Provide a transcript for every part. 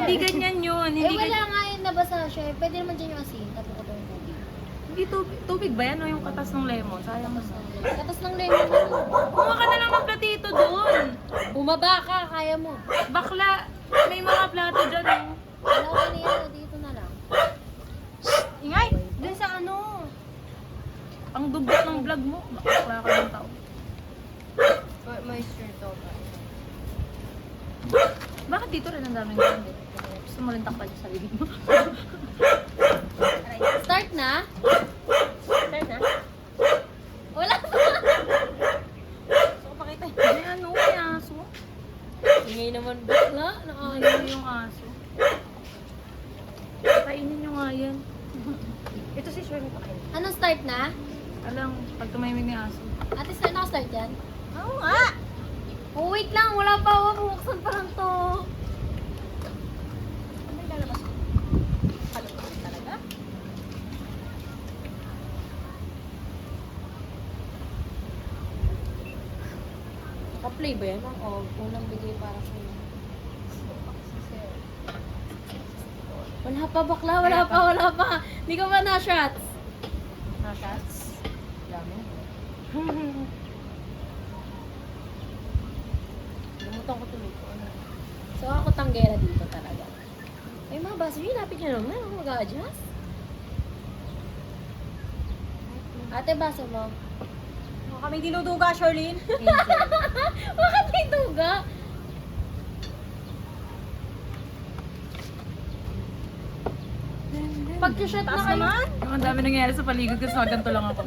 Hindi ganyan yun. Eh, Hindi wala ganyan. nga yun, nabasa siya. Pwede naman dyan yung asin. Tapos ko yung tubig. Hindi tubig ba yan o yung katas ng lemon? Sayang mo. Katas ng lemon mo. Kumuha ka na lang ng platito doon. Bumaba ka, kaya mo. Bakla, may mga plato dyan. Oh. Ano ka niya, dito na lang. Ingay! Dun sa ano. Ang dugot ng vlog mo. Bakla ka ng tao. Moisture to ba? Bakit dito rin ang daming gamit? Gusto mo rin takpan yung sarili mo. Start na? Start na? Wala pa. Gusto ko pakita. May ano, may aso. Ingay naman bakla. Ano yung aso? Kainin nyo nga yan. Ito si Shirley pakain. Anong start na? Alam, pag tumahimik ni aso. Ate, start na start yan? Oo nga! Oh, wait lang. Wala pa ako. Buksan pa lang to. Ano yung lalabas ko? Halo ko rin talaga? Naka-play ba yan? O, unang bigay para sa iyo. Wala pa bakla. Wala pa. Hindi ka ba na-shots? Shots? Dami. Limutan ko tuloy ko. Ano. So, ako tanggera dito talaga. Ay, mga baso yun. Lapit nyo naman. Ako mag-a-adjust. Ate, baso mo. Kaming dinuduga, Charlene. Bakit may tuga? Pag-shot na Taas kayo. naman. Ang dami nangyayari sa paligid kasi ganito lang ako.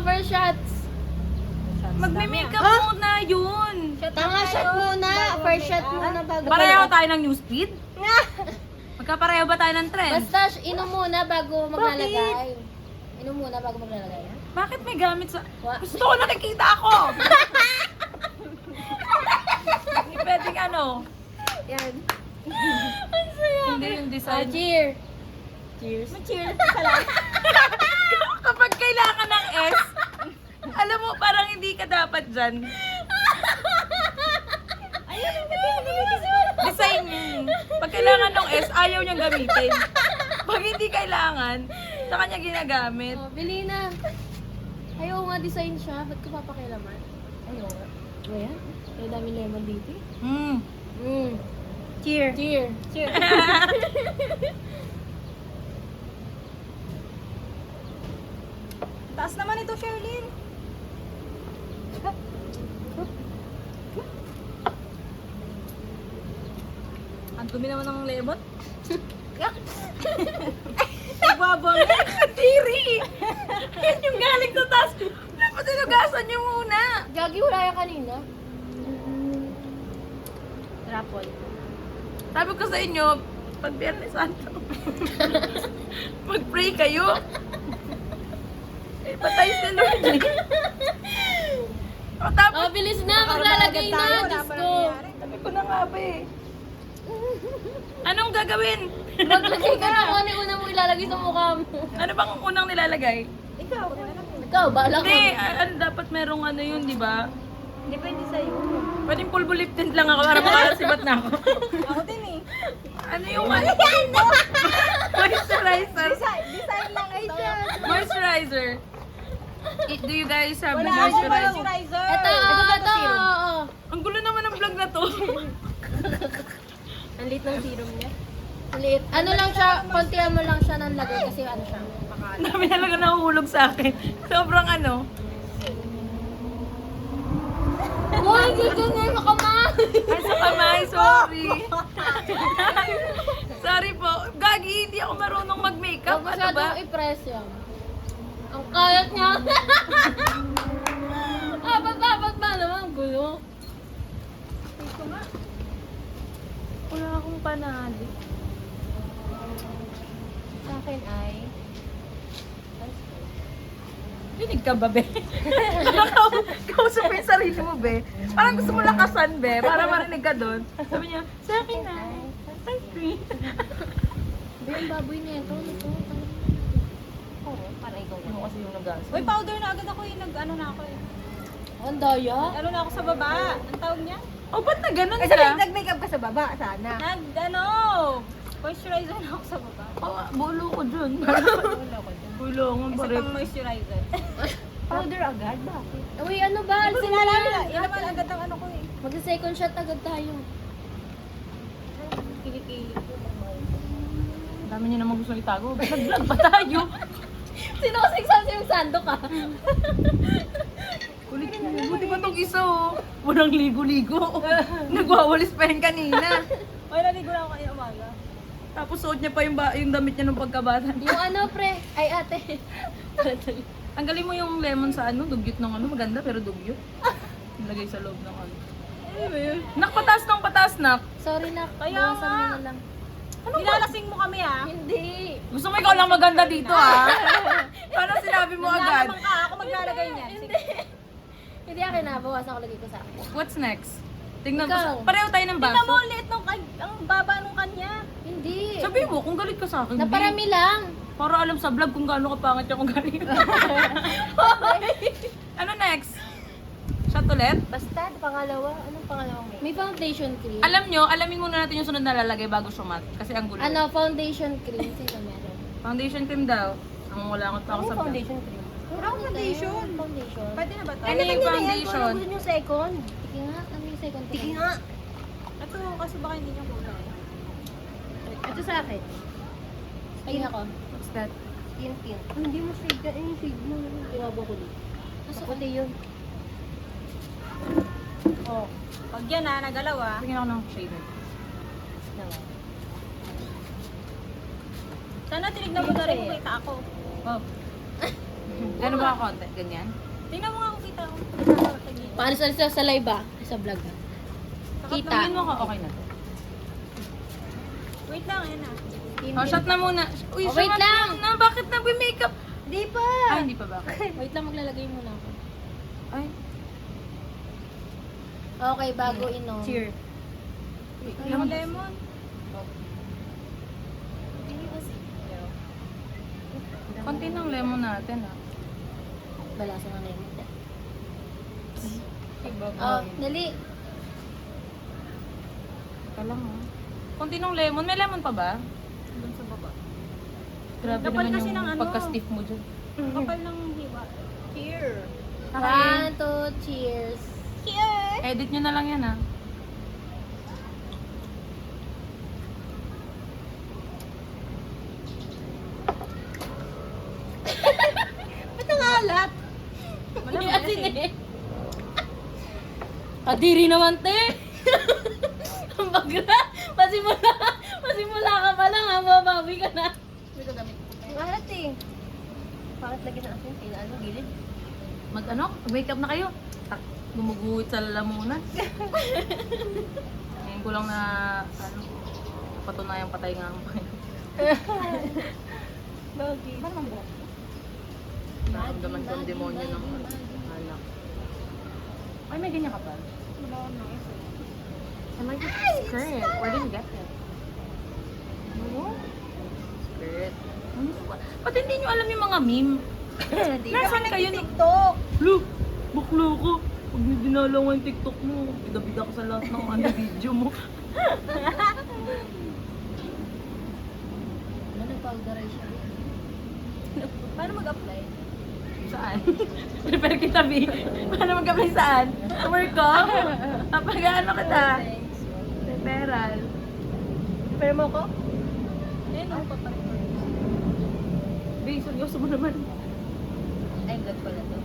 First shots. Magme-makeup muna yun. Tanga, shot muna. First shot muna bago. Pareho tayo ng newsfeed? Magkapareho ba tayo ng trend? Basta, inom muna bago maglalagay. Inom muna bago maglalagay. Ha? Bakit may gamit sa... What? Gusto ko nakikita ako! Hindi pwedeng ano. Yan. Ang saya. Hindi yung design. Cheer. Cheers. Cheers. Kapag kailangan ng S, alam mo, parang hindi ka dapat dyan. Design yun. Pag kailangan ng S, ayaw niyang gamitin. Pag hindi kailangan, sa kanya ginagamit. Oh, bili na. Ayaw nga design siya. Ba't ko papakilaman? Ayaw nga. Ayan. May dami lemon dito. Cheer. Cheer. Cheer. Taas naman ito, Sherlyn. Ang dumi naman ng lemon. Nagbabang. Kadiri! Yan yung galing sa taas. Dapat sinugasan niyo muna. Gagi, wala yan kanina. Rapol. Sabi ko sa inyo, pag Biyernes Santo, mag-pray kayo. Eh, patay si Lord eh. O, tapos, Oh, bilis na. Maglalagay na. Diyos ko. sabi ko na nga ba eh. Anong gagawin? Maglagay ka na kung ano yung una mo ilalagay sa mukha mo. Ano bang unang nilalagay? Ikaw, bahala ka. Hindi, ano, dapat merong ano yun, di ba? Depende sa'yo. Pwedeng pulbo lip tint lang ako para makakasibat na ako. Ako din eh. Ano yung ano? Moisturizer. Design lang ay siya. Moisturizer. Do you guys have Wala moisturizer? moisturizer. Ito. Ang gulo naman ng vlog na to. Ang liit ng serum niya. Liit. Ano lang siya, kontihan mo lang siya ng lagay kasi ano siya, makalat. Ang dami talaga nahuhulog sa akin. Sobrang ano. Uy, dito na yung kamay! Ay, sa kamay, sorry. Sorry po. Gagi, hindi ako marunong mag-makeup. Huwag Ano ba? masyadong i-press yan. Ang kalat niya. Dapat ba naman? Ang gulo. Wala akong panali. Sa akin ay... Dinig ka ba, be? Kausap mo yung sarili mo, be. Parang gusto mo lakasan, be. Para marinig ka doon. Sabi niya, sa akin ay ice cream. Be, ang baboy na ito. Oo, para ikaw. Ano kasi yung nag-gas? Uy, powder na agad ako eh. Nag-ano na ako eh. Ang daya. Ano na ako sa baba. Ang tawag niya? O, ba't na ganun Kasi ka? nag-makeup ka sa baba, sana. Moisturizer na ako sa baba. Oh, bulo ko dun. Wala ko dyan. Bulo nga, Isa pare. pang moisturizer. Powder agad, bakit? Uy, ano ba? Hindi ko Alisin mo sinalala. yan. Yan naman agad ang ano ko eh. Mag-second shot agad tayo. Kilikili. Ang dami niyo naman gusto itago. Nag-vlog pa tayo. Sino kasi nagsasabi yung sando ka? Ulit mo. Buti pa tong isa oh. Walang ligo-ligo. Nagwawalis pa yan kanina. Ay, naligo na ako kanina umaga. Tapos suot niya pa yung damit niya nung pagkabata. Yung ano, pre? Ay, ate. Tanggalin mo yung lemon sa ano, dugyot ng ano. Maganda pero dugyot. Ilagay sa loob ng ano. Ano ba yun? Nak, pataas ng pataas, nak. Sorry na, Kaya bawasan mo nga. na lang. Nilalasing mo kami ah. Hindi. Gusto mo ikaw lang maganda dito ah. Paano sinabi mo agad? Nalaman ka, ako maglalagay niyan. Sige. Hindi akin na, bawasan ko lagi ko sa akin. What's next? Tingnan Ikaw. ko. Pareho tayo ng Tingnan mo, baso. ang liit nung, ang baba nung kanya. Hindi. Sabi mo, kung galit ka sa akin, Naparami lang. para alam sa vlog kung gaano kapangit yung kung galing. Ano next? Shot ulit? Basta, pangalawa. Anong pangalawang makeup? May foundation cream. Alam nyo, alamin muna natin yung sunod na lalagay bago sumat. Kasi ang gulo. Ano, foundation cream. Sino meron? Foundation cream daw. Ang wala ko pa ako sa vlog. foundation cream? Parang foundation. Foundation. Pwede na ba ito? Ano yung foundation? Gusto nyo second? Tiki nga, ano yung second cream? Tiki nga. Ito kasi baka hindi nyo kulay. Ito sa akin. Tingin ako. What's that? Tint. Hindi mo shade ka. Yung shade mo. Tinawag ko dito. Maputi yun. Oh. Pag yan ah, nagalaw ah. Tingnan ako ng shader. Sana tinignan mo na rin kung kita ako. Oh. Gano'n ba ako konti? Ganyan? Tingnan mo nga kung kita ako. Paano sa live ba? Sa vlog ba? Kita. Tingin mo ka, okay na to. Wait lang, ayan ah. Oh, shot na muna. Uy, Oh, wait shot lang. na. Bakit nag-makeup? Di pa! Ay, hindi pa ba? Wait lang, maglalagay muna ako. Ay, Okay, bago inom. Cheer. Yung lemon. konti ng lemon natin ah. Balasa ng lemon. Oh, Oh, dali. Teka lang ah. Konti ng lemon. May lemon pa ba? Doon sa baba. Grabe Kapal naman kasi yung ng ano. pagka-stiff mo dyan. Kapal ng hiwa. Cheer. One, two, cheers. Cheer! Edit nyo na lang yan ah. Ba't nangalat? Wala Hindi ba asin kasi? eh. Kadiri naman, te. Ang bagra. Pasimula ka pa lang, ha? Mabawi ka na. May gagamit. Nangalat eh. Bakit lagi na asin? Ano, gilid? Mag-ano? Mag-makeup na kayo. Tak, gumuguhit sa lalamunan. Ngayon ko lang na, ano, patunayang patay nga ang pain. Bagay. Ba't naman buhok? Naramdaman ko ang demonyo ng alak. Ay, may ganyan ka pa. I like this skirt. Where did you get it? Skirt. Ba't hindi nyo alam yung mga meme? Di Nasaan ka kayo? nag-tiktok. Lu, baklo ko. Pag dinalaw ang TikTok mo, bida-bida ka sa lahat ng ano video mo. Ano, nag-powderize siya. Paano mag-apply? Saan? Prepare kita, B. Paano mag-apply saan? Sa work ko? Napag-ano kita? Referral. Pero mo ko? Ayun, ako paparecord. B, seryoso mo naman. Ay, good pala to.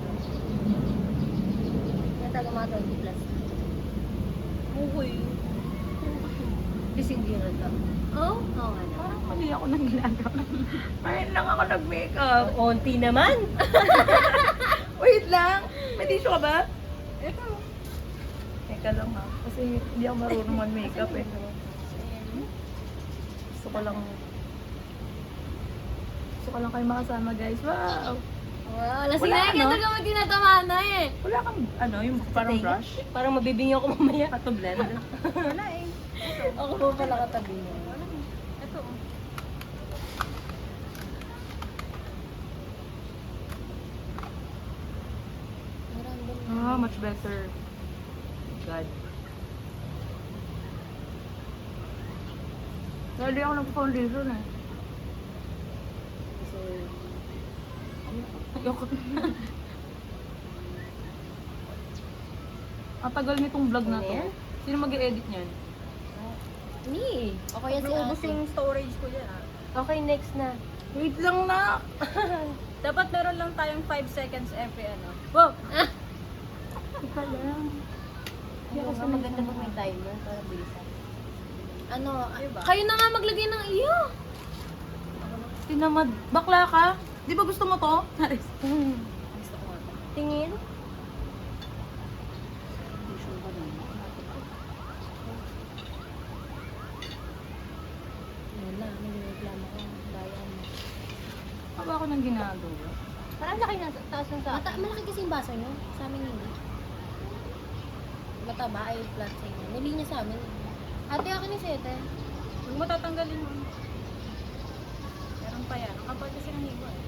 Nataga mga 20 plus. Uy. Bising din ito. Oh? Oo nga na. Parang mali ako nang ginagawa. Ngayon lang ako nag-makeup. Onti naman. Wait lang. May tissue ka ba? Ito. Teka lang ha. Kasi hindi ako marunong mag-makeup eh. Gusto ko lang kayo makasama guys. Wow! Wow, lasing Wala, na yan. ano? Kaya naman tinatamana eh. Wala kang, ano, yung parang Tingin? brush? Parang mabibinyo ko mamaya. Pato blend. Wala eh. Ako po pala katabi niya. Wala eh. Ito. Random. Ah, much better. God. Dahil ako nag-foundation eh. So, Ayoko. Ang tagal nitong vlog na Ano to. yan? Sino mag-e-edit niyan? me. O kaya si Naubos ate. yung storage ko dyan ah. Okay, next na. Wait lang na. Dapat meron lang tayong 5 seconds every ano. Wow! Ika lang. Hindi ako Ano, maganda pag may timer para bilisan. Ano, Diba? kayo na nga maglagay ng iyo. Tinamad. Bakla ka? Di ba gusto mo to? Gusto ko nga. Tingin. Yun na, may reklamo ko. Bayan mo. Ano ba ako nang ginagawa? Parang laki na, taas ng taas. Malaki kasi yung baso nyo. Sa amin hindi. Mataba ay flat sa inyo. May linya sa amin. Ate, akin ni Sete. Huwag mo tatanggalin mo. Meron pa yan. Ang kapal kasi ng higo eh.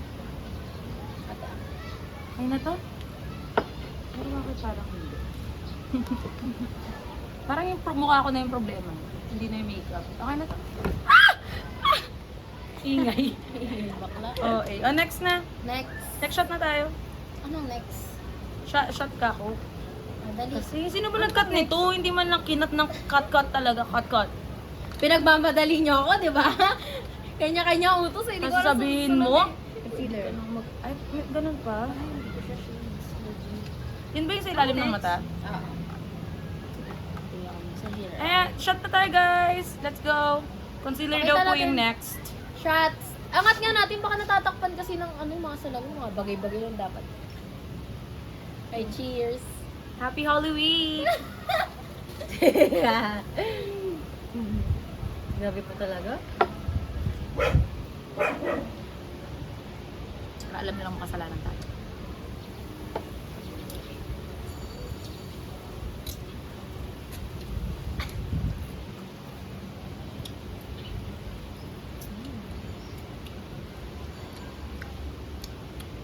Ate, akin. Ay na to? Pero bakit parang hindi? Parang yung mukha ko na yung problema. Hindi na yung makeup. Okay na to? Ingay. Bakla. Oh, eh. Oh, next na. Next. Next shot na tayo. Anong next? Shot ka ko. Dali. Kasi sino ba nag-cut nito? Hindi man lang kinat ng cut talaga. Cut. Pinagmamadali nyo ako, di ba? Kanya-kanya utos eh. Hindi ko Kasi alam sabihin susunod mo? eh. Concealer. Ay, ganun pa. Yun ba yung sa ilalim ng mata? Ah. Concealer. Ayan, shot na tayo guys. Let's go. Concealer Okay, daw po talaga. yung next. Shots. Angat nga natin, baka natatakpan kasi ng ano, yung mga salamin, mga bagay-bagay lang dapat. Okay, cheers. Happy Holy Week! Grabe po talaga. Tsaka alam nilang makasalanan tayo.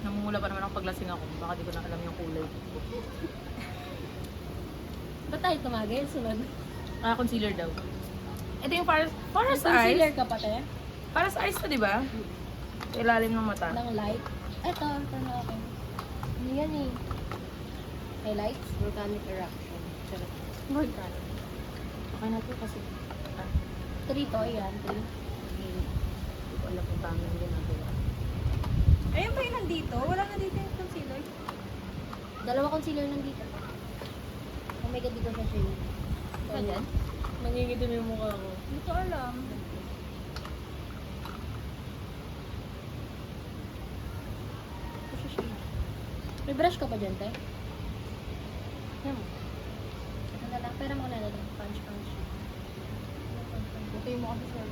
Namumula pa naman ang paglasing ako. Baka di ko na alam yung kulay. Ba't tayo tumagay? Sunod. Ah, concealer daw. Ito yung para sa Concealer eyes. ka pa, te? Para sa eyes to, di ba? Sa ilalim ng mata. Ng light. Ito na ako. Ano yan eh? Highlights? Volcanic eruption. Charot. Volcanic. Okay na to kasi. Ah, 3 to, ayan. 3. hindi ko alam kung tama yung ginagawa. Ayun ba yung nandito? Wala na dito yung concealer. Dalawa concealer nandito. Oh my God, di ko siya shade. Ganyan? Nangingitim yung mukha ko. Hindi ko alam. May brush ka pa dyan, te? Yan mo. Ito na lang. Pera mo na lang. Punch. Buti mo kasi sir.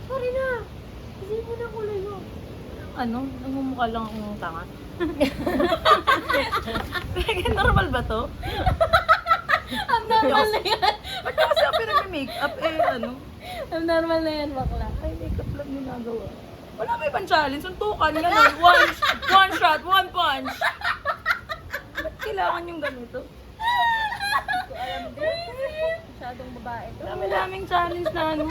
Sorry na! Kasi mo na kulay mo. Ano? Nagmumukha lang akong tanga. Normal ba to? Ang normal na yan. Ba't na kasi ako pinag-makeup? Eh, ano? Ang normal na yan, bakla. Ay, makeup lang ginagawa. Wala ba ibang challenge? Suntukan, gano'n. One shot, one punch. Ba't kailangan yung ganito? Hindi ko alam din. Masyadong babae to. Dami-daming challenge na ano.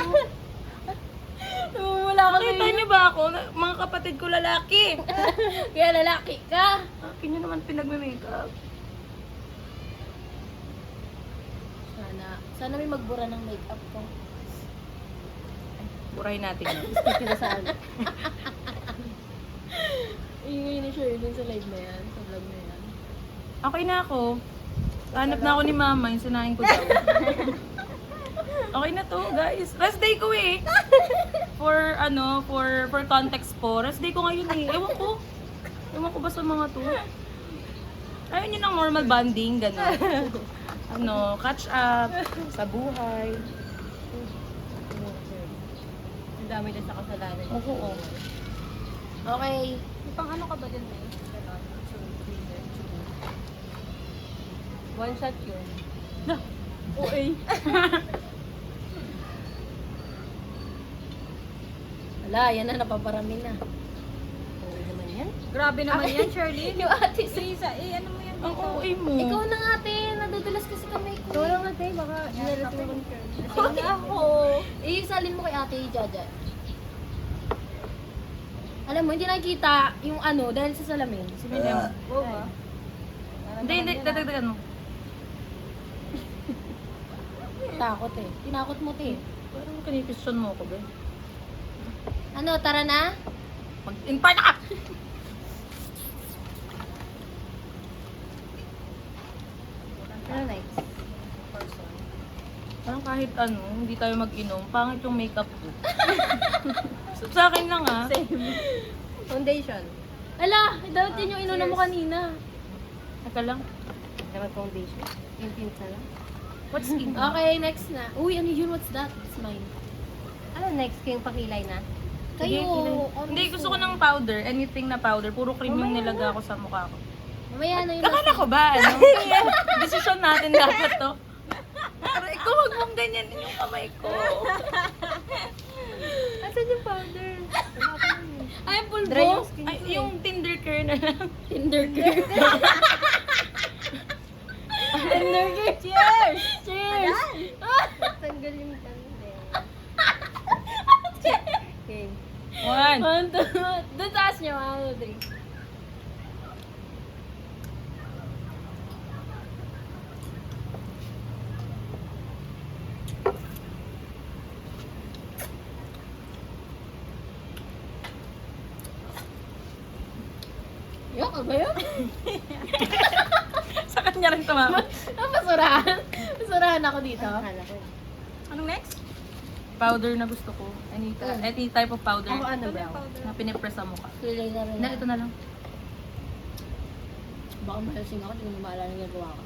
Wala ka Nakita niyo ba ako? Mga kapatid ko lalaki. Kaya lalaki ka. Akin nyo naman pinag-makeup. Sana may magbura ng makeup ko. Burahin natin yun. Sticky na saan. Ingay ni Shirley sa live na yan. Sa vlog na yan. Okay na ako. Hanap na ako ni mama, yung sinahin ko daw. Okay na to, guys. Rest day ko eh. For context po. Rest day ko ngayon eh. Ewan ko ba sa mga to. Ayun yun ang normal bonding, gano'n. Catch up sa buhay. Ang dami din sa kasalanan. Oo. Okay. May pang ano ka ba din eh? Ganon. One shot yun. Okay. Wala, yan na, napaparami na. Okay naman yan. Grabe naman yan, Shirley. Yung ate, Lisa, ano mo yan Ang dito? OA mo. ikaw na nga ate, madulas kasi kamay ko. Ikaw lang natin, baka inalasin ako ni Kern. Sige ako. Isalin mo kay ate Jaja. Alam mo, hindi nakikita yung ano dahil sa salamin. Sabihin mo. Oo ba? Hindi, dadagdagan mo. Takot eh. Tinakot mo, te. Parang kinipisyon mo ako, be. Ano, tara na? Mag-impart ka! Ano next? Parang kahit ano, hindi tayo mag-inom, pangit yung makeup ko. Sa akin lang ah. Foundation. Ala, dapat yun yung inuna mo kanina. Teka lang. Dapat foundation. Yung tint na lang. What's in? Okay, next na. Uy, ano yun? What's that? It's mine. Ano next? Yung pakilay na? Kayo, Hindi, gusto ko ng powder. Anything na powder. Puro cream yung nilaga ko sa mukha ko. Mamaya na yun. Kakala ko ba, ano? Desisyon natin dapat to. Pero ikaw, huwag mong ganyan yung kamay ko. Asan yung powder? Ay, pulbo. Dry yung skin Ay, ko yung Tinder care na lang. Tinder girl. Tinder girl. Cheers! Cheers! Tanggal yung tanggal. Okay. One. One, two. Doon taas niya. 1, 2, 3. Yok, ano ba yun? Sa kanya rin tumama. Basurahan. Basurahan ako dito. Akala ko. Anong next? Powder na gusto ko. Any type of powder. Ako ano, brown? Na pinipress sa mukha. Kulay na rin. Na, ito na lang. Baka malasing ako, hindi ko maalala yung nagawa ko.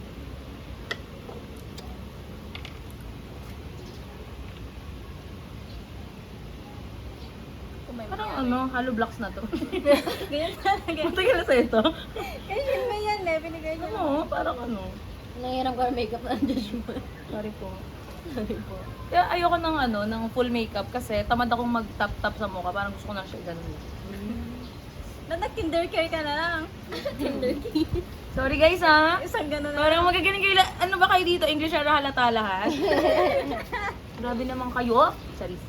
Parang ano, hollow blocks na to. Ganyan talaga. Matagal na sa ito. Ganyan ba yan eh? Binigay niya. Ano, parang ano. Nangyayarang ko ang makeup na nandiyan mo. Sorry po. Kaya ayoko ng ano, ng full makeup kasi tamad akong mag-tap-tap sa mukha. Parang gusto ko na siya ganun. Na nag-kinder care ka na lang. Sorry guys ha. Isang gano'n na. Parang magagaling kayo. Ano ba kayo dito? English na halata lahat? Grabe naman kayo. Sorry.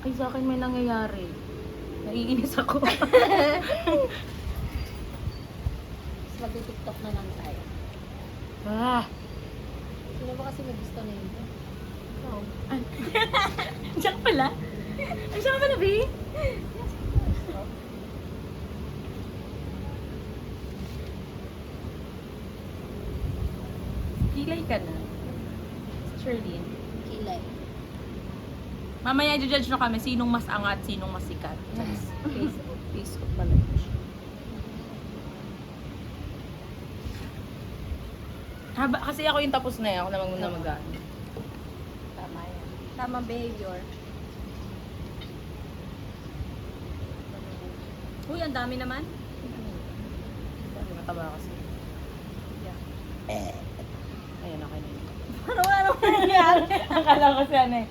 Ay, sa akin may nangyayari. Naiinis ako. Mag-tiktok na lang tayo. ah. Sino ba kasi may gusto na yun? Oh. Diyan pala? Ay, siya ka pala, B? Kilay ka na. Shirley. Kilay. Mamaya i-judge nyo kami sinong mas angat, sinong mas sikat. Facebook. Facebook pala. Kasi ako yung tapos na yan. Ako naman muna mag-ano. Tama yan. Tamang behavior. Uy, ang dami naman. Sabi mataba kasi. Ayan, okay na yun. Ano nangyari? Akala ko si ano eh.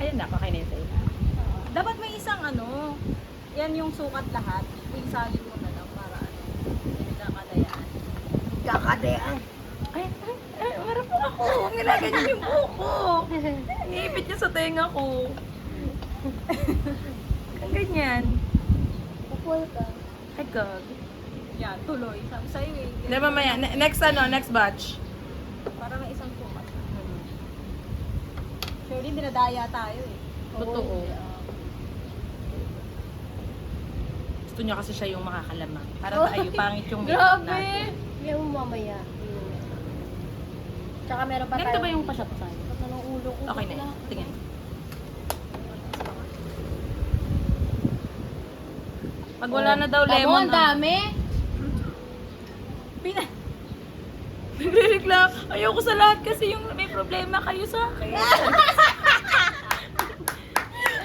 Ayan na, okay na yun sa'yo. Dapat may isang ano, yan yung sukat lahat. Isalin mo na lang para ano, hindi kakadayaan. Kakadayaan? Ay, marap po ako. Nilagan niyo yung buko. Iniipit niya sa tenga ko. Ang ganyan. Upol ka. Ay, gag. Yan, tuloy. Sabi sa'yo eh. Hindi, mamaya. Next ano, next batch. Para may isang sukat. Surely, dinadaya tayo eh. Totoo. Gusto niya kasi siya yung makakalamang. Para tayo, pangit yung makeup Grabe! natin. Yung mamaya. Tsaka meron pa Ganito ba yung pasya ko sa'yo? Pag ng ulo ko. Okay na yun. Tingnan. Pag wala na daw Tamo, lemon. ang dami. Nagre-reclam. Ayoko sa lahat kasi yung may problema kayo sa akin.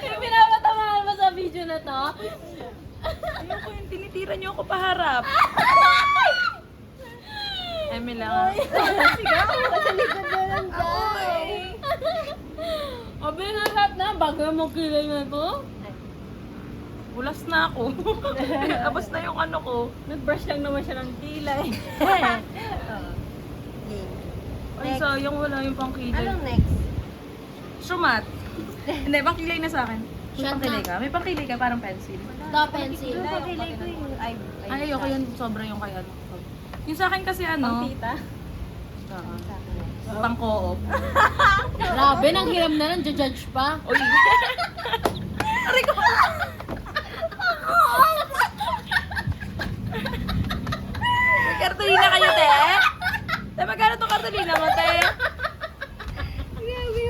Yung pinapatamaan mo sa video na to. Ayoko yung tinitira niyo ako paharap. Eme lang. Sigaw! Sabi nga lahat na, bago mo kilay na ko. Bulas na ako. Tapos na yung ano ko. Nag-brush lang naman siya ng kilay. Ay, sayang wala yung pangkilay. Anong next? Sumat. Hindi, pangkilay na sa akin. May Shot pangkilay na. ka? May pangkilay ka, parang pencil. Top pencil. Yung pagkilay ko yung Ay, ayoko yun. Sobra yung kay ano. Yung sa akin kasi ano, Pang-tita. pang-co-op. Grabe, nang hiram na lang, judge pa. Uy! Aray ko! May kartulina kayo, te? Te, magkano itong kartulina mo, te?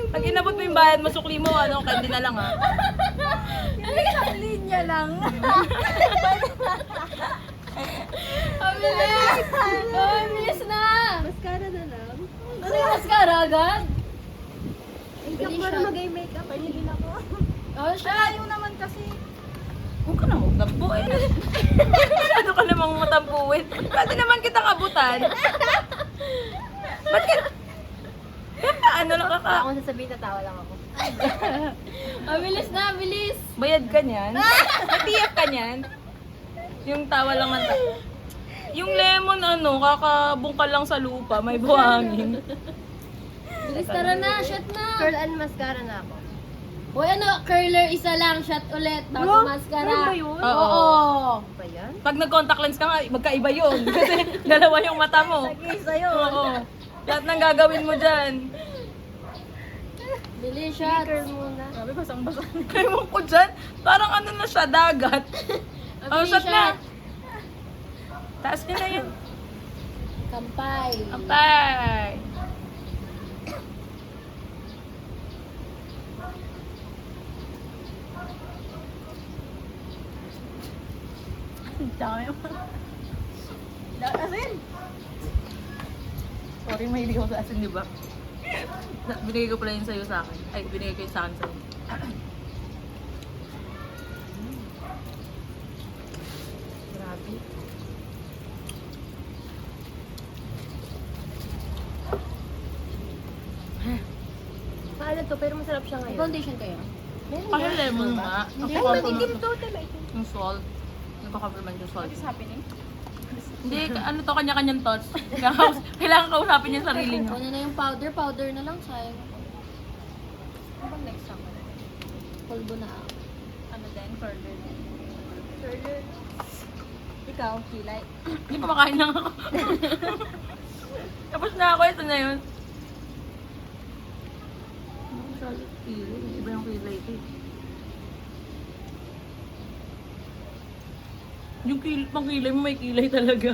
Pag inabot mo yung bayad, masukli mo, ano, candy na lang, ha? Isang linya lang. Abilis! Abilis na! Mascara na lang. Ano yung mascara agad? Makeup Bili para siya. mag-makeup. Pahilin ako. Oh, siya. Ayaw naman kasi. Huwag ka na magtampuin. Masyado ka namang matampuin. Pwede naman kitang abutan. Ba't ka... Ano lang ka? Ako sasabihin, natawa lang ako. Abilis na, abilis! Bayad ka niyan? Natiyap ka niyan? Yung tawa lang ang yung lemon, ano, kakabungkal lang sa lupa, may buhangin. Bilis, tara na, shot na! Curl and mascara na ako. Uy, ano, curler, isa lang, shot ulit, bago mascara. Curl ba yun? Oo. Ba yan? Pag nag-contact lens ka nga, magkaiba yun. Kasi dalawa yung mata mo. Sagay sa'yo. Oo. Lahat ng gagawin mo dyan. Bilis, shot. Curl muna. Sabi, basang-basa. Ewan ko dyan, parang ano na siya, dagat. Oh, Abilis, shot na. shot. Taas niya na yun. Kampay. Ampay! Dami mo. Asin. Sorry, mahilig ako sa asin, di ba? Binigay ko pala yun sa'yo sa akin. Ay, binigay ko yun sa akin sa'yo. Grabe. Paano to? Pero masarap siya ngayon. Foundation kayo? Kasi lemon nga. Hindi, Nagko-complement madidim to. Diba ito? yung salt. Nagko-complement yung salt. What is happening? Hindi, ano to, kanya-kanyang thoughts. Kailangan kausapin niya sarili niyo. Ano na yung powder? Powder na lang, sayang. Ano bang next ako? Pulbo na ako. Ano din? Further. Further. Ikaw, kilay. Hindi pa makain lang ako. Tapos na ako, ito na yun. Iba yung kilay ito eh. Yung pangkilay mo, may kilay talaga.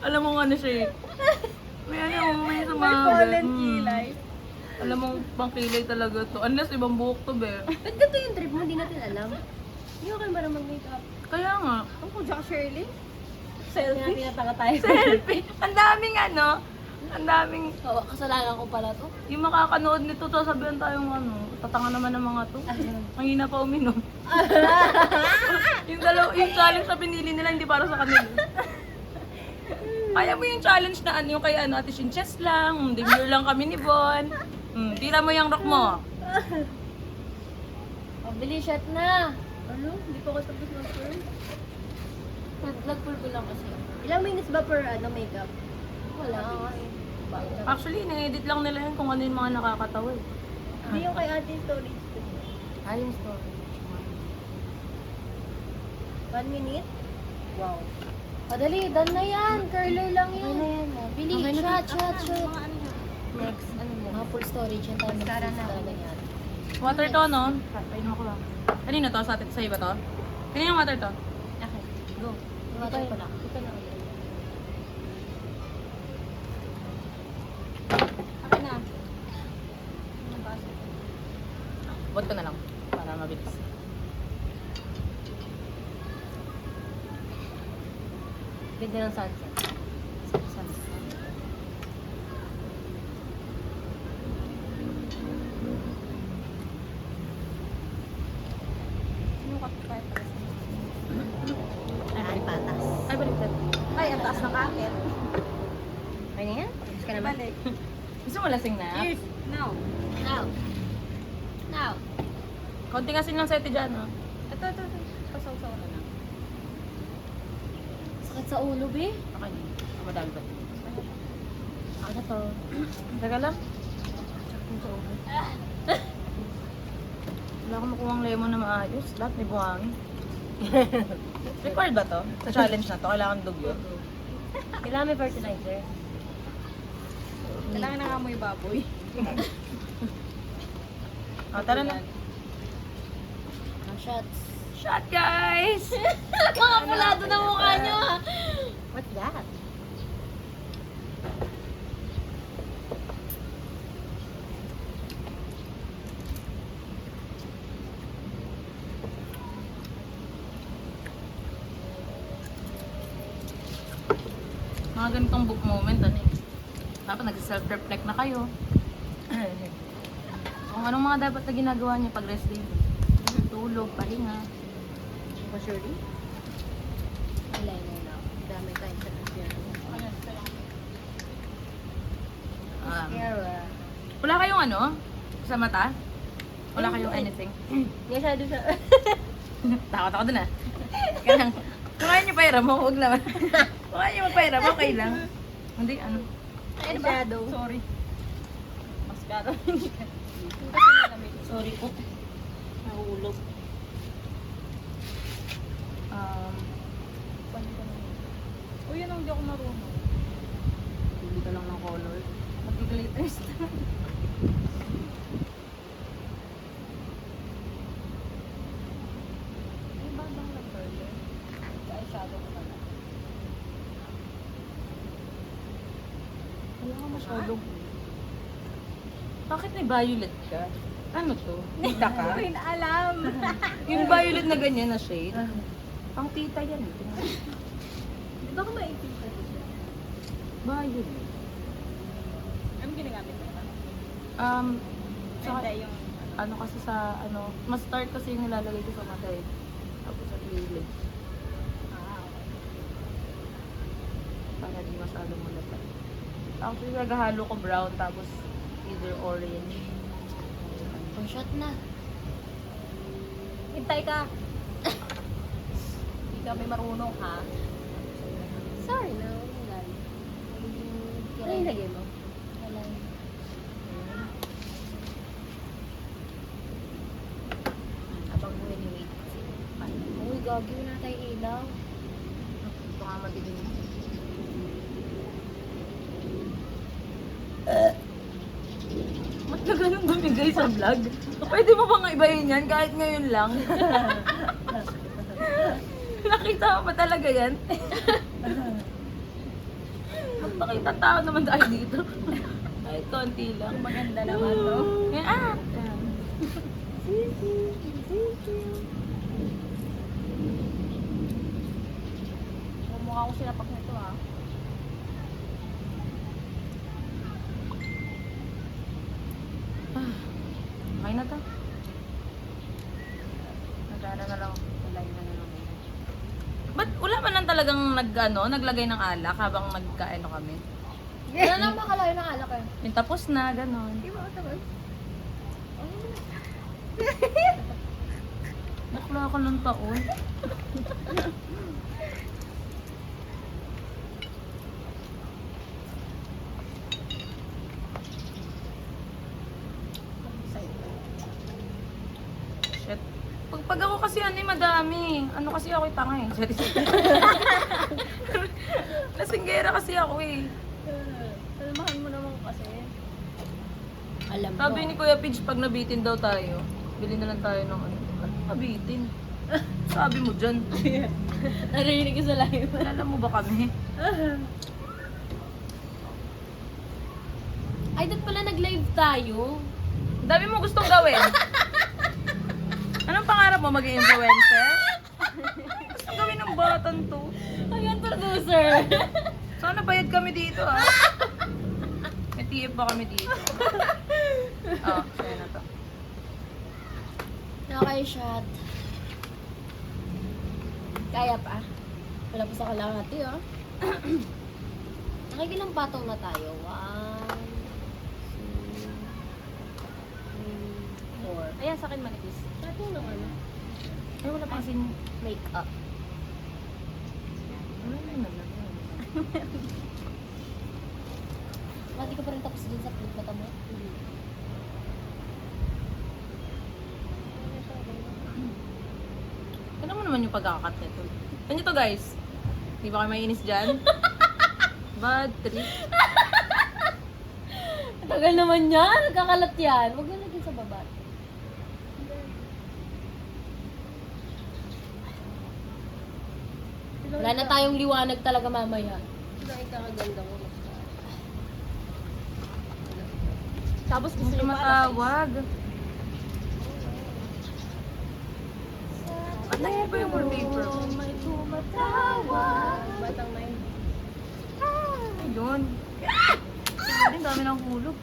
Alam mo ano siya eh. May ano, may May sumabit. pollen kilay. Alam mo, pangkilay talaga to. Unless ibang buhok to, be. Ba't ganito yung trip mo? Hindi natin alam. Hindi ko kayo marang mag-makeup. Kaya nga. Ang po, Jack Shirley. Kaya Selfie. tinataka tayo. Selfie. Ang daming ano. Ang daming... Oo, kasalanan ko pala to. Yung makakanood nito to, sabihan tayong ano. Tatanga naman ng mga to. Mahina pa uminom. yung challenge na pinili nila, hindi para sa kanila. Kaya mo yung challenge na ano, yung kay ano, Ate Shinches lang. Demure lang kami ni Bon. Tira mo yung rock mo. Oh, bilis, shot na! Ano? Hindi ko tapos mag-curl. Nagpulbo lang kasi. Ilang minutes ba per makeup? Wala nga eh. Actually, na-edit lang nila yun kung ano yung mga nakakatawa eh. Hindi yung kay ate storage ko. Aling story. 1 minute? Wow. Padali, done na yan. Curler lang yan. Ano yan? Bilis, Okay na. shot. Mga ano yan? Next, ano mo? Mga full storage yan tayo. Mascara na. yan. Water to, no? Painom ako lang. Kanino to? Sa iba to? Kanino yung water to? Okay. Go. Water pa lang. Ito na ulit. Akin na. Ano ba? Bot ko na lang. Para mabilis. Ganda ng sunset. Sino ka pa pala sa Ay, patas. Ay, baliktad. Ay, ang taas ng kakit. Ano yan? Gusto ka naman. Gusto mo lasing na? Cheers! Now. Now. Konting asin lang sa ito dyan, oh. Ito. Pasaw-saw na lang. Sakit sa ulo, be. Okay na. Madami pa. Ano to? Teka lang. Wala akong makuha lemon na maayos. Lahat may buhangin. Required ba to? Sa challenge na to, kailangan dugyo. Kailangan may fertilizer. Kailangan nakamoy baboy. Tara na. Shots. Shot, guys! Mga pulado na mukha nyo, ha? What's that? Mga ganitong book moment, ano eh. Dapat nag-self-reflect na kayo. Kung anong mga dapat na ginagawa niyo pag rest day. Tulog, pahinga. Pa Shirley? Eyeliner na. Dami tayo sa piano. Mascara. Wala kayong ano? Sa mata? Wala kayong anything? Hindi siya doon sa... Takot ako dun ah. Kaya lang, kung kaya niyo pairam mo, huwag naman. Kung kaya niyo magpairam, okay lang. Hindi, ano. Ano ba? Shadow. Sorry. Mascara. Hindi kasi nalamig. Sorry po. Nahulog. Uy, yun ang hindi ako marunong. Hindi ka lang ng color. Mag-glitters na. Ay, bandang na curler. Eyeshadow ko na lang. Wala ka masyadong. Bakit may violet ka? Ano to? Tita ka? Hindi ko rin alam. Yung violet na ganyan na shade? Pang tita yan. Di ba kung maipin ka dito? Violet. Anong ginagamit mo? Sa, Ganda yung... ano kasi sa, ano, mas start kasi yung nilalagay ko sa mata eh. Tapos sa gilid. okay. Para di masyadong malata. Actually, naghahalo ko brown tapos either orange. Pang shot na. Hintay ka. Hindi kami marunong, ha? Sorry na. Wala. Ano yung lagay mo? Wala. Abang mo wait. Uy, gagi na tayo ilaw. Ito nga madilim. Ba't na ganun bumigay sa vlog? Pwede mo bang ibahin yan kahit ngayon lang? Nakita mo ba talaga yan? Magpakita tao naman tayo dito. Kahit konti lang. Maganda naman, no? Yan, Yan. Mukha ko sinapak nito, ha? Okay na to. Nagana na lang. Kulay na lang. Ba't wala man lang talagang naglagay ng alak habang magkaano kami? Wala nang makalayo ng alak eh. Yung tapos na, gano'n. Di ba, tapos? Bakla ko ng taon. Shit. Pag ako kasi madami. Ano kasi ako tanga eh. Lasinggera kasi ako eh. Kalmahan mo naman kasi. Alam mo. Sabi ni Kuya Pidge, pag nabitin daw tayo, bili na lang tayo ng ano. Ano nabitin? Sabi mo dyan. Narinig ko sa live. Alam mo ba kami? Ay, doon pala nag-live tayo. Ang dami mo gustong gawin. Anong pangarap mo? Maging influencer? Gustong gawin ng batang to. Ayan, producer. Sana bayad kami dito ah. May TF ba kami dito? Oh, sa'yo na to. Nakaka-shot. Kaya pa. Wala pa sa kalahati, oh. Nakikilang patong na tayo. 1, 2, 3, 4. Ayan. sa akin manipis. Ito ng ano? Ay, wala pang sin... Makeup. Ano yun na lang? Hindi ka pa rin tapos din sa flip mata mo? Hindi. Ano mo naman yung pagkakat nito? Ano to guys? Di ba kayo mainis dyan? Bad trip. Ang tagal naman yan. Nagkakalat yan. Huwag mo lagyan sa baba. Wala na tayong liwanag talaga mamaya. Wala yung kakaganda mo. Tapos Gusto gusto niyo matawag. Ba't nangyay ba yung wallpaper? May tumatawag. Batang 9. Ayun. Ang dami ng hulog.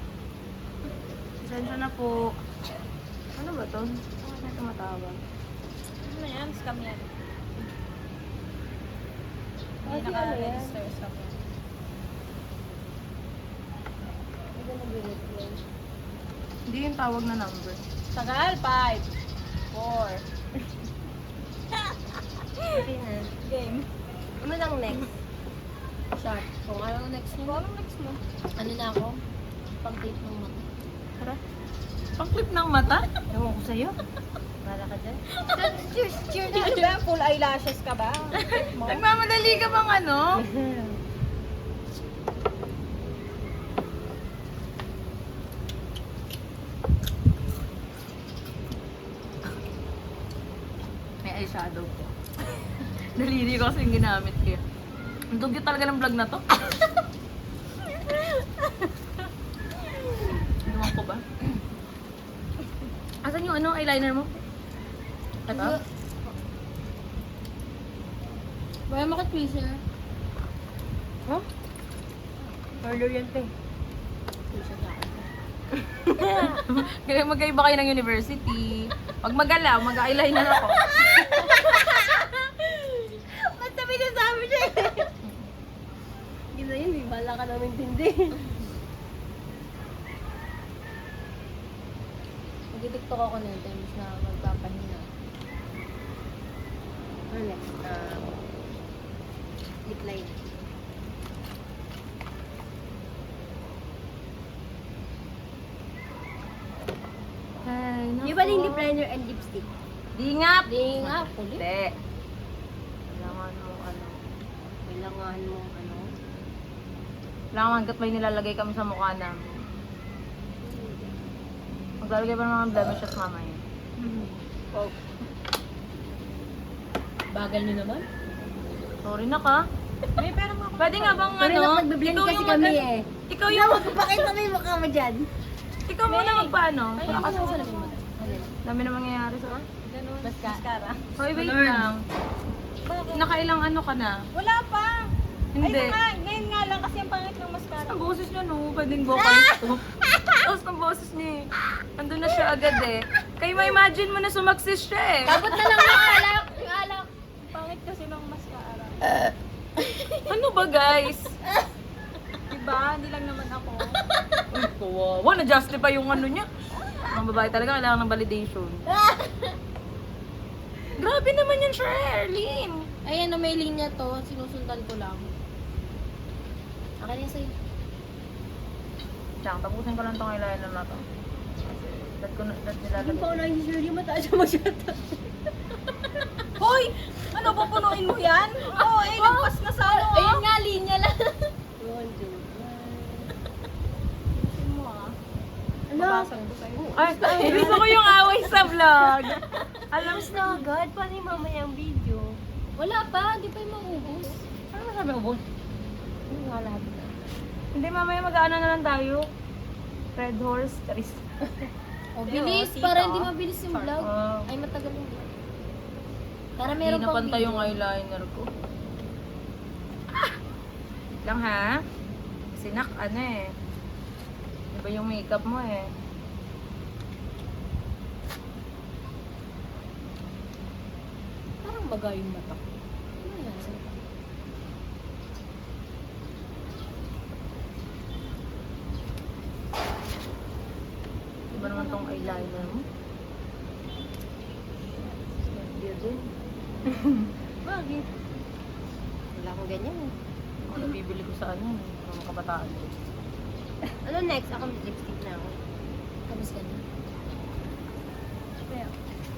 Pasensya na po. Ano ba to? Bakit may tumatawag? Ano yan? Scam yan. Hindi Ano yan? naka-register sa akin. Hindi na nag-reply. Hindi yung tawag na number. Tagal, 5, 4. Okay na. Game. Ano lang next? Shot. Kung ano next mo? Anong next mo? Ano na ako? Pang-tape ng mata. Tara. Pang-clip ng mata? Ewan ko sa'yo. Para ka dyan. Ano ba? Full eyelashes ka ba? Mo? Nagmamadali ka bang ano? May eyeshadow ko. Daliri ko kasi yung ginamit ko. Ang dugyot talaga ng vlog na to. Inuwan ko ba? Asan yung ano, eyeliner mo? Ito? Baya makit-tweezer. Huh? Order yan, te. Kaya magkaiba kayo ng university. Pag magalaw, mag-eyeliner ako. Ba't sabi na sabi siya eh? Gina yun, di bala ka namin tindi. Mag-tiktok ako na times na magpapahinga. Ano next? Lip line. Ay, naku. Di ba yung lip liner and lipstick? Di nga. Di nga, kulit. Hindi. Kailangan mo ano. Kailangan mo ano? Kailangan hanggat may nilalagay kami sa mukha namin. Maglalagay pa ng mga blemishes mamaya. Oh. Bagal nyo naman? Sorry na ka. May pera mo ako. Pwede nga bang Sorry ano? na, nagbe-blend ikaw kasi yung kami mag- eh. Ikaw yung Pakita mo yung mukha mo dyan. ikaw muna magpaano. Ay, Para ano kasi sa labing mata? dami na mangyayari sa Ganun. Mascara. Mascara. Hoy, wait lang. Nakailang ano ka na? Wala pa. Hindi. Ay, nga, ngayon nga lang kasi ang pangit ng mascara. Ang boses niya no, pwedeng vocalist to. Tapos ng boses niya eh. Andun na siya agad eh. Kayo ma-imagine mo na sumaksis siya eh. Dapat na lang yung alak. Yung alak. Pangit kasi ng mascara. Ano ba guys? Diba? Hindi lang naman ako. Uy, kawawa. Na-justify yung ano niya. Mga babae talaga kailangan ng validation. Grabe naman yan, Sherlyn. Ayan na may linya to. Sinusundan ko lang. Akin yung sa'yo. Tsaka, tapusin ko lang tong eyeliner na to. Dat nilalagay. unahin si Shirley. Mataas siya masyado. Hoy! Ano, pupunuin mo yan? Oo, eh, nagpas na sa ano. Ayun nga, linya lang. Ayusin mo ah. Ano? Babasag ko sa'yo. Ay, gusto ko yung away sa vlog. Alam na agad. Paano yung mamaya ang video? Wala pa. Hindi pa yung maubos. Ano masabi mo, boss? Ano nga lahat na? Hindi, mamaya mag-ano na lang tayo. Red horse, charis. Oh, Ayun, bilis. sito. Para hindi mabilis yung vlog. Oh. Ay, matagal yung vlog. Para Hindi meron na pang pantay video. yung eyeliner ko. Wait lang ha. Sinak, ano eh. Iba yung makeup mo eh. Parang baga yung mata ko. Ano yan? Iba naman tong eyeliner mo. dun. Bakit? Wala akong ganyan eh. Ano bibili ko sa ano, mga kabataan ko. Ano next? Ako may lipstick na ako. Tapos ka na. Kaya,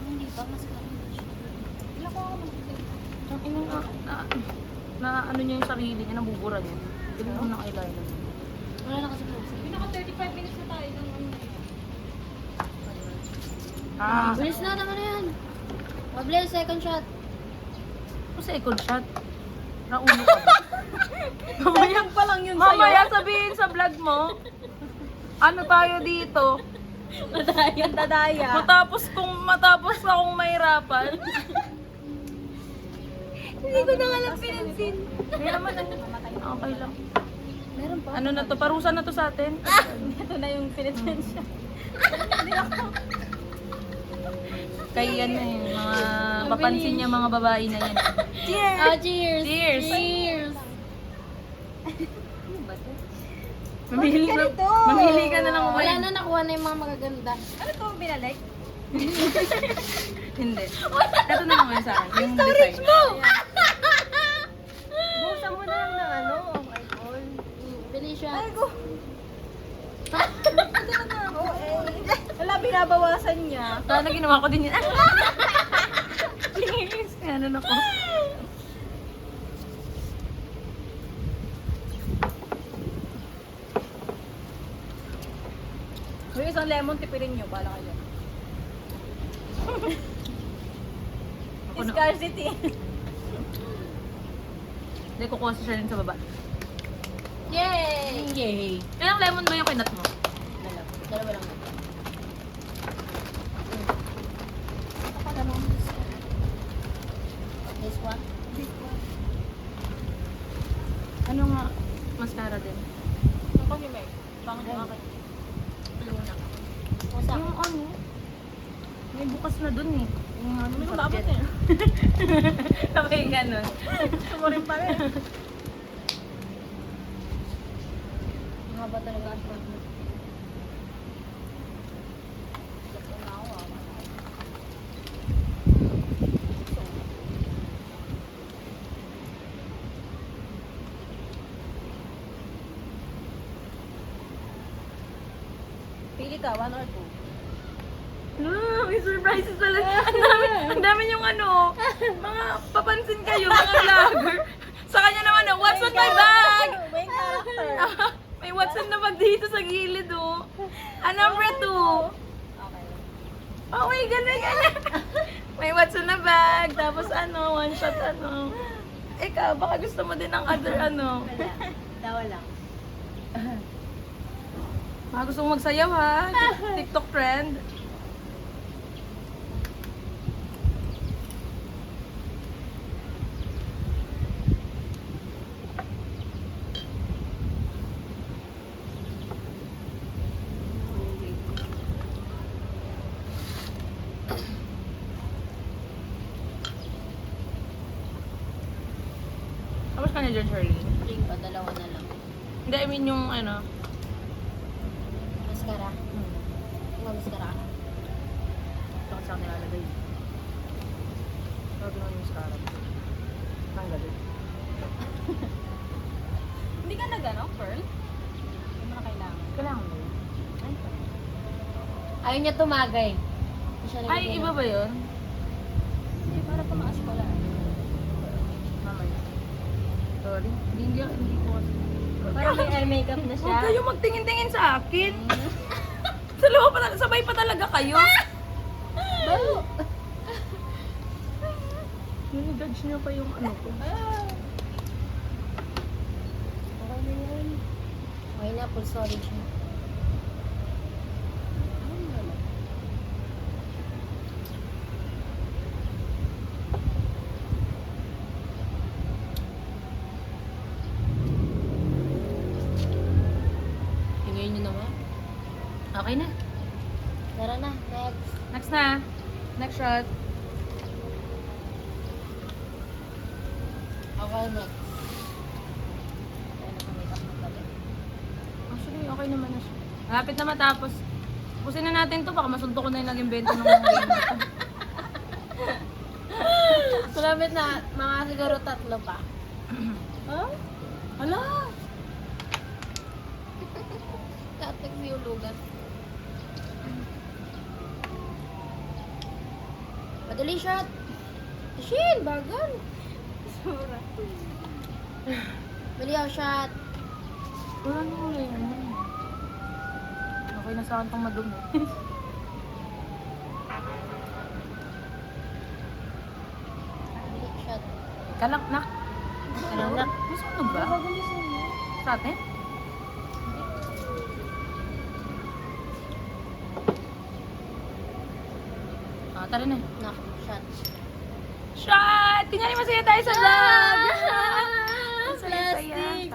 Hindi pa, mas kami. ilan ko ako Ang inang na ano niya yung sarili niya, nabubura niya. Bili ko ng eyeliner. Wala na kasi lipstick. Pinaka 35 minutes na tayo ng ano. Bilis na naman na yan. Mabilis, second shot. Ano second shot? Naulo ka ba? Mamaya, pa lang yun mamaya sabihin sa vlog mo, ano tayo dito? Dadaya. Dadaya. Matapos akong mahirapan. Hindi ko na nga lang pinansin. Hindi naman, okay lang. Meron pa. Ano na to? Parusa na to sa atin? Ito na yung pinitensya. Kaya yan na yun, mga papansin niya mga babae na yan. Cheers! Oh, cheers! Cheers! Cheers! Mamili ka, ganito? mamili ka na lang Wala wine. na nakuha na yung mga magaganda. Ano to binalik? Hindi. Ito na lang yun sa akin. Yung storage mo! Busan mo na lang ng ano, alcohol. Bili siya. Ay ko. Wala, binabawasan niya. Sana ginawa ko din yun. Please. Ano na ko. Yung isang lemon, tipirin nyo. Bala kayo. Ako na. Scarcity. Hindi, kukuha siya rin sa baba. Yay! Yay! Ilang lemon ba yung kinat mo? Dalawa lang. This one? Ano nga? Mascara din. Ang pangimay. Pangit yung akin. Kung sa Yung ano? May bukas na dun eh. Yung ano, May budget. kumabot eh. Okay, ganun. Gusto mo rin pa rin. mga ba talaga ang pag- Pili ka, 1 or 2. May surprises pala. Ang dami yung ano, mga papansin kayo, mga vlogger. Sa kanya naman, what's on my bag? Main character. May what's on na bag dito sa gilid, oh. Number 2. Okay. Oh my God, my God. May what's on na bag. Tapos ano, one shot ano. Ikaw, baka gusto mo din ng other ano. Tawa lang. Baka gusto mo magsayaw ha. TikTok trend. Tapos ka na dyan, Shirley? Ring pa, dalawa na lang. Hindi, I mean yung ano. Mascara. Mascara ka. Bakit sa nilalagay? Sabi nga yung mascara. Tanggalin. Hindi ka nag-ano, Pearl? Hindi mo na kailangan. Kailangan mo yun. Ayaw niya tumagay. Hindi siya Ay, nalagyan iba ng- ba yun? Hindi, para tumaas ko lang. Mamaya. Sorry. Hindi ko kasi. Parang may eye makeup na siya. Huwag kayo magtingin-tingin sa akin. Sa loob pa talaga, sabay pa talaga kayo. Balo. Nini-judge niyo pa yung ano ko. Okay na yan. Okay na, full storage na. Tingnan niyo naman. Okay na. Tara na, next. Next na. Next shot. Okay, next. Actually, okay naman na siya. Malapit na matapos. Pusin na natin to, baka masunto ko na yung naging bento ng mga game na to. Malapit na, mga siguro 3 pa. Huh? Hala! Katek si Ulugan. Madali shot. Shin, bagal. Sura. Mali ako shot. Wala na wala yan. Okay na sa akin pang madumi. Mali shot. Kalak na. Kalak. Gusto mo ba? Sa atin? Ah, tara na. Nak, shot. Shot! Tingnan masaya tayo sa vlog! Ang Plastic. saya-saya.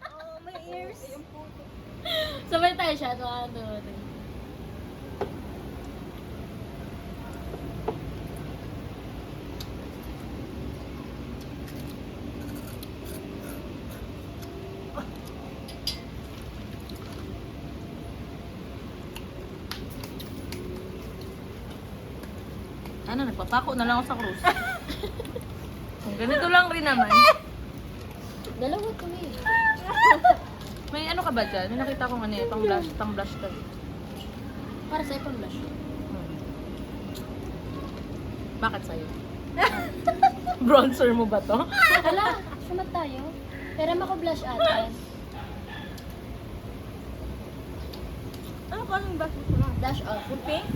Oh, my ears. Yung puto. Sabay tayo shot. 1, 2, 3. Ano, nagpapako na lang ako sa cruise. Kung ganito lang rin naman. Dalawa kami. May ano ka ba dyan? May nakita kong ano eh, pang blush ka. Para sa ipang blush. Bakit sa'yo? Bronzer mo ba to? Hala, sumat tayo. Pero ako blush ate. Ano ka nung baso mo? Dash off. Yung pink?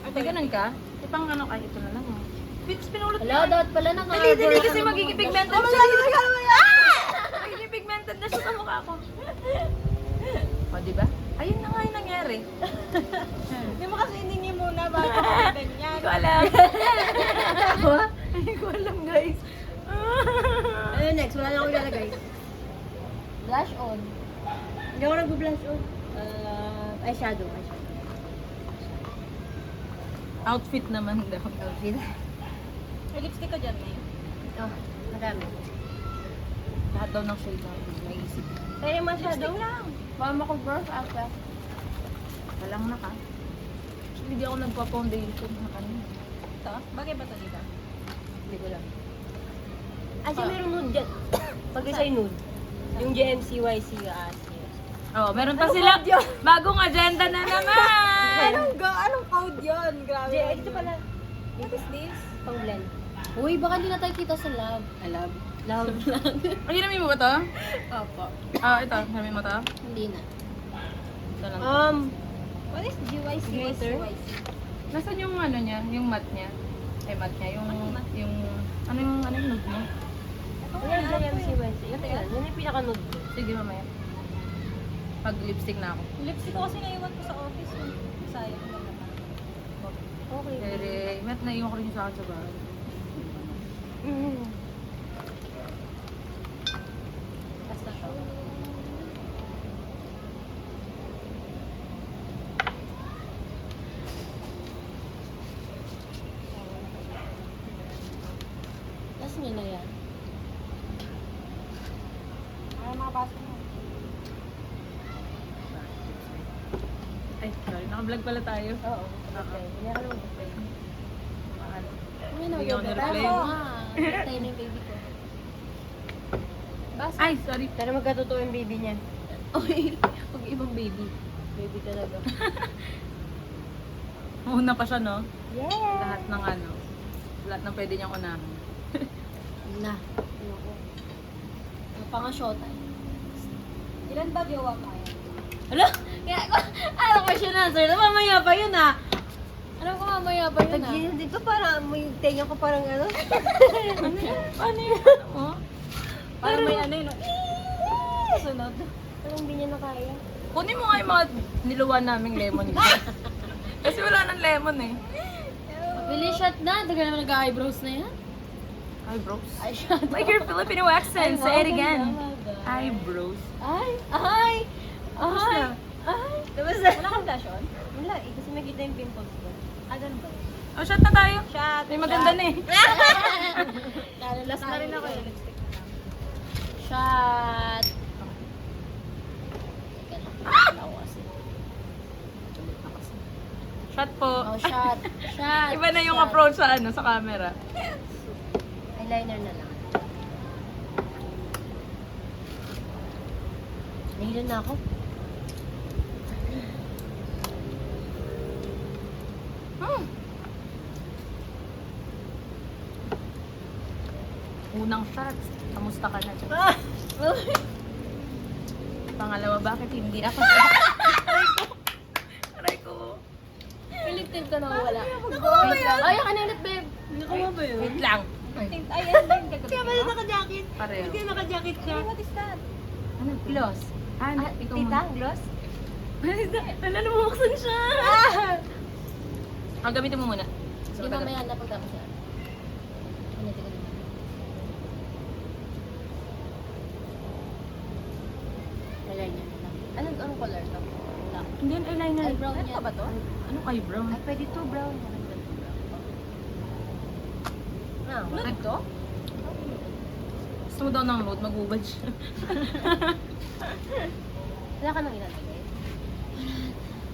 Ay, ganun ka? Ipang ano, ay ito na lang oh. Pinulot Hala, dapat pala naka Dali kasi magiging pigmented siya. Magiging pigmented na siya sa mukha ko. O, diba? Ayun na nga yung nangyari. Hindi mo kasi hiningi muna bago ka Hindi ganyan. ko alam. Hindi ko alam, guys. Ano next? Wala na akong ilalagay. Blush on. Hindi ako nag-blush on. Eyeshadow. Outfit naman daw. Outfit. May lipstick ka dyan, eh. Oh, madami. Lahat daw ng shade natin. Naisip. Pero masyado lang. Mama ko birth ate. Walang na ka. Hindi ako nagpa-foundation na kanina. Ito? Bagay ba ito dito? Hindi ko lang. Kasi meron nude dyan. Pag isa'y nude. Yung GMCYC Oh, meron pa sila. Bagong agenda na naman. Anong code yun? Grabe. Ito pala. What is this? Pang blend. Uy, baka hindi na tayo kita sa lab. Love. Love. Ay, namin mo ba to? Opo. Ah, ito. Namin mo to? Hindi na. Ito lang. What is GYC? Glitter? Nasaan yung ano niya? Yung matte niya? Ay, matte niya. Yung ano yung nude mo? Ayan, GMCYC. Ito yan. Yan yung pinaka-nude ko. Sige, mamaya. Pag lipstick na ako. Lipstick ko kasi naiwan ko sa office. Sayang lang naman. Okay. Dere, matte na iwan ko rin sa akin sa bahay. Basta siya. Last niya na yan. Ay, makapasok mo. Ay, sorry. Naka-vlog pala tayo. Oo. Okay. Kaya mo okay. Mahal. Ano na, Hindi ako baby? na-replay. Tayo na yung baby ko. Basta. Ay, sorry. Pero magkatotoo yung baby niya. Uy, pag ibang baby. Baby talaga. Mauna pa siya, no? Yeah! Lahat ng ano. Lahat ng pwede niyang unahan. Na. Ano ko? Ano pa nga shota? Ilan ba jowa ka? Ano? Kaya ko, ano question answer? Mamaya pa yun ah. Alam ko mamaya pa yun ah. Dito parang may tenga ko parang ano. Ano yun? Paano yun? Ano mo? Parang may ano yun. Sunod. Parang hindi niya na kaya. Kunin mo nga yung mga niluwan naming lemon dito. Kasi wala nang lemon eh. Bili shot na. Daga naman nag-eyebrows na yan. Eyebrows. Eyeshadow. Like your Filipino accent. Say it again. Ay. Eyebrows. Ay. Ay. Ay. Ay. Tapos wala kang blush on? Wala eh. Kasi makita yung pimples ko. Ganun ba? Oh, shot na tayo. Shot. May maganda na eh. Last na rin ako yung lipstick na lang. Shot. Teka lang. Ako kasi. Shot po. Oh, shot. Shot. Iba na yung shot. approach sa sa camera. Eyeliner na lang. Nahilan na ako. Unang shot. Kamusta ka na dyan? Pangalawa, bakit hindi ako? Aray ko. Piliptin ka na wala. Nakuha ba yan? Ay, kanilit, babe. Nakuha ba yun? Wait lang. Ayan din kagabi. Kaya pala naka-jacket. Pareho. Hindi naka-jacket siya. What is that? Ano? Gloss. Ikaw Tita, muna. gloss? Ano, lumuksan siya. Gamitin mo muna. Hindi mamaya na pagtapos yan. Kanilit ka naman. Eyeliner na lang. Anong color to? Black. Hindi yan eyeliner. Ay, brown Ano yan. pa ba to? Anong eyebrow? Ay, pwede to brown. Ah, Ano to? Gusto mo daw ng load, mag-ubad siya. wala ka nang ilalagay?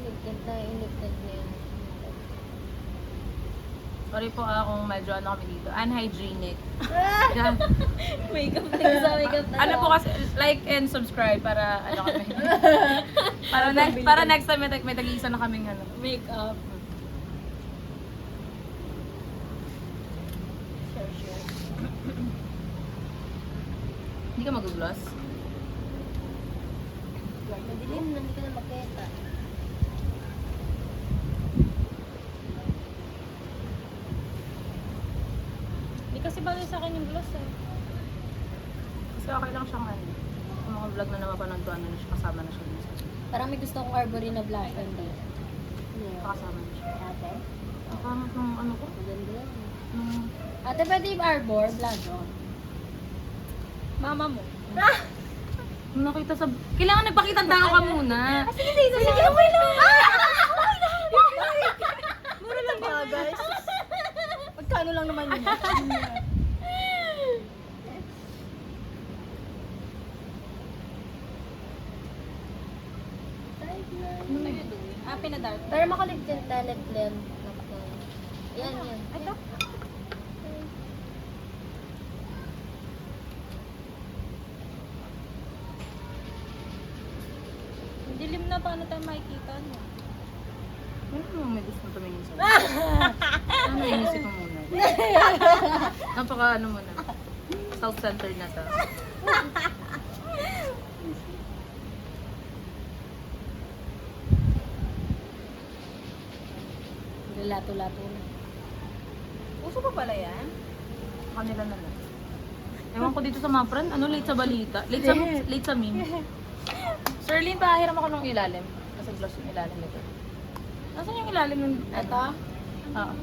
Iligtad na yun. Sorry po kung medyo ano kami dito. Unhygienic. Yan. Makeup na Makeup na Ano po kasi, like and subscribe para ano kami. para next time may tag-iisa na kaming ano. Makeup. Hindi ka mag-gloss? Madilim na, hindi ka na makita. Hindi kasi bagay sa akin yung gloss eh. Kasi okay lang siyang ano. Yung mga vlog na napapanood ko, ano na siya, kasama na siya dun sa Parang may gusto kong Arbory na black and blue. kasama na siya. Ate? Ang pangit ng ano ko? Maganda yan. Nung Ate, pwede yung Arbor, black on. Mama mo. nung nakita sa... Kailangan nagpakita ang tao ka muna. Sige, okay lang. Mura lang ba, guys? Magkano lang naman yun? Pinadark. Pero makaligtin talent blend. Yan. Ito? Dilim na, paano tayo makikita? No? Ano may gusto tumingin sa ano inisip mo muna? Napaka ano mo na. Self-centered na ta. Lato-lato na. Uso pa pala yan? Kanila na lang. Ewan ko dito sa mga friend, ano late sa balita? Late sa meme. Sirlene, pahiram ako ng ilalim. Kasi gloss yung ilalim nito. Nasaan yung ilalim ng... Ito? Oo.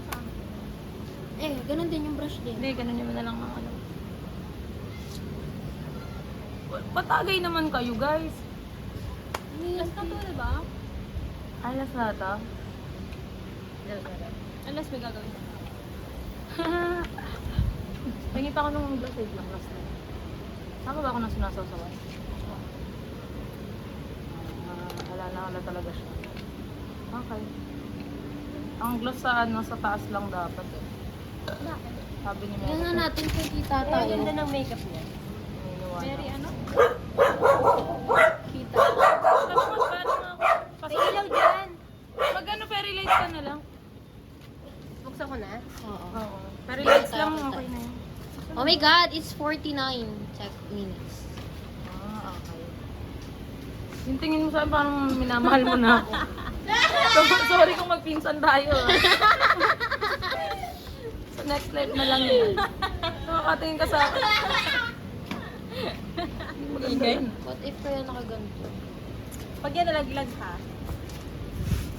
Ganun din yung brush din. Hindi, ganun yung na lang ng ano. Patagay naman kayo, guys. Last na to, diba? Ay, last na ata. Unless may gagawin. Tingi pa ako ng glass eh, last na. Saan ba ako nang sinasasawan? Wala talaga siya. Okay. Ang gloss sa ano, sa taas lang dapat eh. Bakit? Sabi ni Tingnan Mary. na natin kung kita tayo. Ang ganda ng makeup niya. Very ano? Kita. May ilaw dyan. Pag ano, fairy lights ka na lang. Buksan ko na? Oo. Oo. Fairy lights lang, okay na yun. Oh my god, it's 49 minutes. Ah, okay. Yung tingin mo sa akin, parang minamahal mo na ako. Sorry kung magpinsan tayo. Sa next life na lang yun. Nakakatingin ka sa akin. Maganda yun. What if kaya nakaganto? Pag yan nalaglag ha.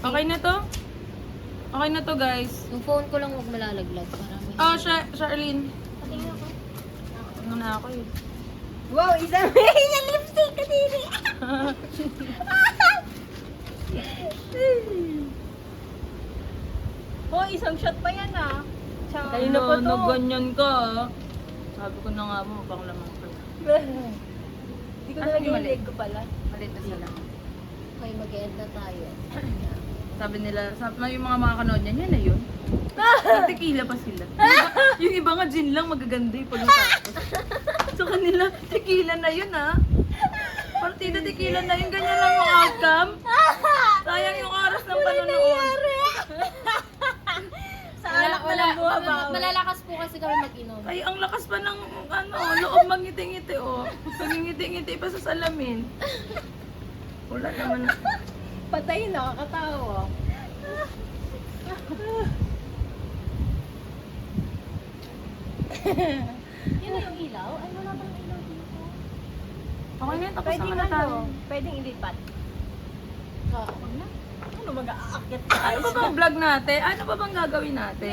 Okay na to? Okay na to, guys. Yung phone ko lang huwag malalaglag. Para may... Oh, Charlene. Patingin ako. Ano na ako eh. Wow, isang may lipstick ka din. Oh, isang shot pa yan ah. Tsaka, Kayo na ganyan ka ah. Sabi ko na nga mo, pang lamang ka. Hindi ko Ano talaga yung yung mali? leg ko pala. Malit na sila. Okay, mag-end na tayo. Sabi nila, yung mga kanood niya, yan na yun. Tequila pa sila. Yung iba nga gin lang magaganda yung pag-usapos. So kanila, tequila na yun ah. Partida tequila na yun, ganyan lang yung outcome. Sayang yung oras ng panonood. Sa alak na lang buhabaw. Malalakas po kasi kami mag-inom. Ay, ang lakas pa ng loob magngiti-ngiti oh. Pagngiti-ngiti pa sa salamin. Wala naman. Patay, nakakatawa. Yun na yung ilaw? Ay, wala pang ilaw dito. Okay na yun, tapos Pwedeng naman na tayo. pwedeng ilipat. Huwag na. Ano mag-aakit Ano ba bang vlog natin? Ano ba bang gagawin natin?